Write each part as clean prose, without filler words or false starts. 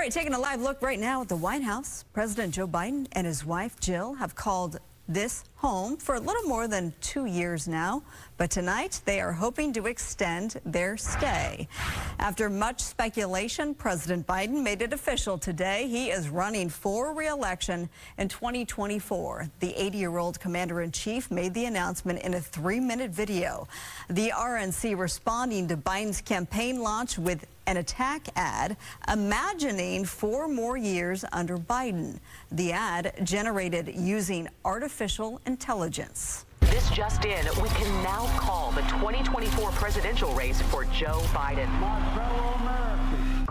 right, taking a live look right now at the White House. President Joe Biden and his wife Jill have called this home for a little more than 2 years now, but tonight they are hoping to extend their stay. After much speculation, President Biden made it official today. He is running for re-election in 2024. The 80-year-old commander-in-chief made the announcement in a 3-minute video. The RNC responding to Biden's campaign launch with an attack ad, imagining 4 more years under Biden. The ad generated using artificial intelligence. This just in, we can now call the 2024 presidential race for Joe Biden. My fellow Americans.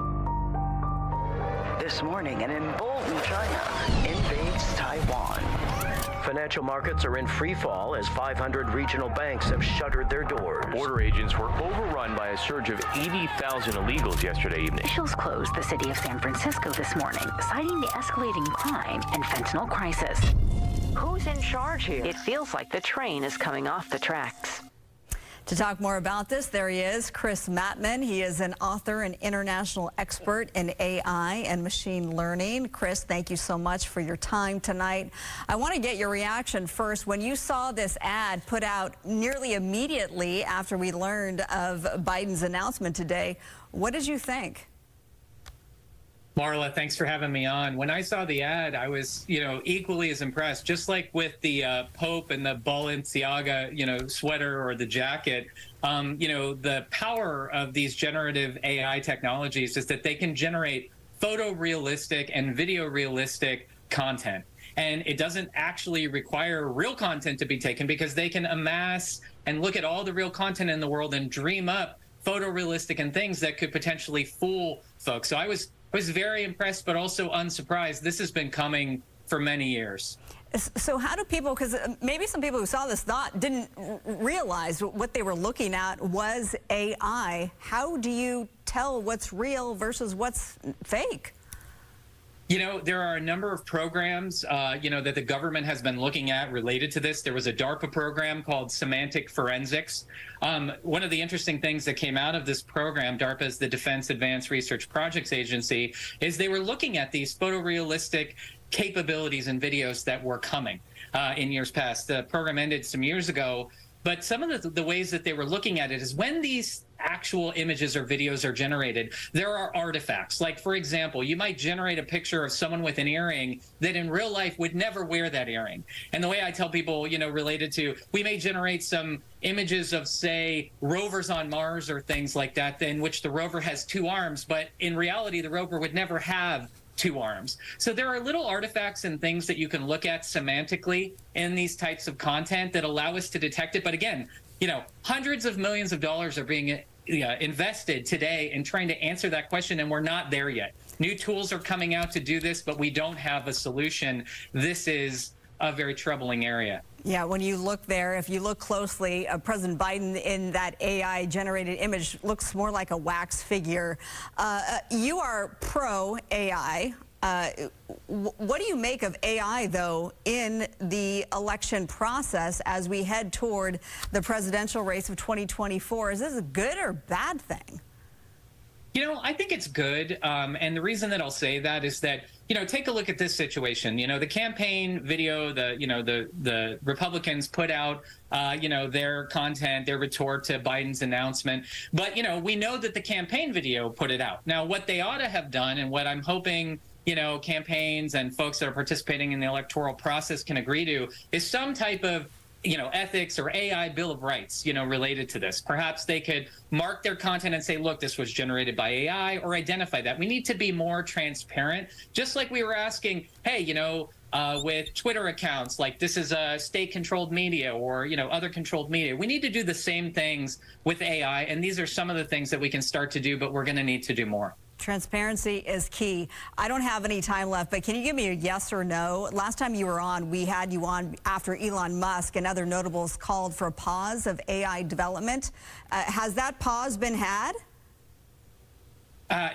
This morning, an emboldened China invades Taiwan. Financial markets are in free fall as 500 regional banks have shuttered their doors. Border agents were overrun by a surge of 80,000 illegals yesterday evening. Officials closed the city of San Francisco this morning, citing the escalating crime and fentanyl crisis. Who's in charge here? It feels like the train is coming off the tracks. To talk more about this, there he is, Chris Mattmann. He is an author and international expert in AI and machine learning. Chris, thank you so much for your time tonight. I want to get your reaction first. When you saw this ad put out nearly immediately after we learned of Biden's announcement today, what did you think? Marla, thanks for having me on. When I saw the ad, I was, equally as impressed. Just like with the Pope and the Balenciaga, sweater or the jacket, the power of these generative AI technologies is that they can generate photorealistic and video realistic content. And it doesn't actually require real content to be taken because they can amass and look at all the real content in the world and dream up photorealistic and things that could potentially fool folks. So I was very impressed, but also unsurprised. This has been coming for many years. So how do people, because maybe some people who saw this didn't realize what they were looking at was AI. How do you tell what's real versus what's fake? There are a number of programs, that the government has been looking at related to this. There was a DARPA program called Semantic Forensics. One of the interesting things that came out of this program, DARPA is the Defense Advanced Research Projects Agency, is they were looking at these photorealistic capabilities and videos that were coming in years past. The program ended some years ago, but some of the ways that they were looking at it is when these actual images or videos are generated, there are artifacts. Like, for example, you might generate a picture of someone with an earring that in real life would never wear that earring. And the way I tell people, related to, we may generate some images of, say, rovers on Mars or things like that, in which the rover has 2 arms, but in reality, the rover would never have 2 arms. So there are little artifacts and things that you can look at semantically in these types of content that allow us to detect it. But again, hundreds of millions of dollars are being invested today in trying to answer that question, and we're not there yet. New tools are coming out to do this, but we don't have a solution. This is a very troubling area. Yeah, when you look there, if you look closely, President Biden in that AI-generated image looks more like a wax figure. You are pro-AI. What do you make of AI, though, in the election process as we head toward the presidential race of 2024? Is this a good or bad thing? I think it's good. And the reason that I'll say that is that, take a look at this situation. The campaign video, the Republicans put out, their content, their retort to Biden's announcement. But, we know that the campaign video put it out. Now, what they ought to have done, and what I'm hoping campaigns and folks that are participating in the electoral process can agree to, is some type of ethics or AI Bill of Rights, related to this. Perhaps they could mark their content and say, look, this was generated by AI, or identify that. We need to be more transparent, just like we were asking, hey, with Twitter accounts, like this is a state-controlled media or, other controlled media. We need to do the same things with AI, and these are some of the things that we can start to do, but we're going to need to do more. Transparency is key. I don't have any time left, but can you give me a yes or no? Last time you were on, we had you on after Elon Musk and other notables called for a pause of AI development. Has that pause been had?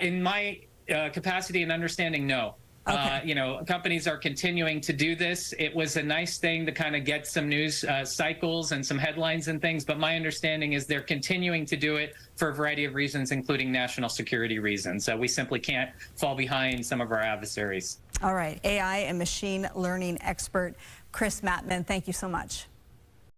In my capacity and understanding, no. Okay. You know, companies are continuing to do this. It was a nice thing to kind of get some news cycles and some headlines and things, but my understanding is they're continuing to do it for a variety of reasons, including national security reasons. We simply can't fall behind some of our adversaries. All right. AI and machine learning expert Chris Mattmann, thank you so much.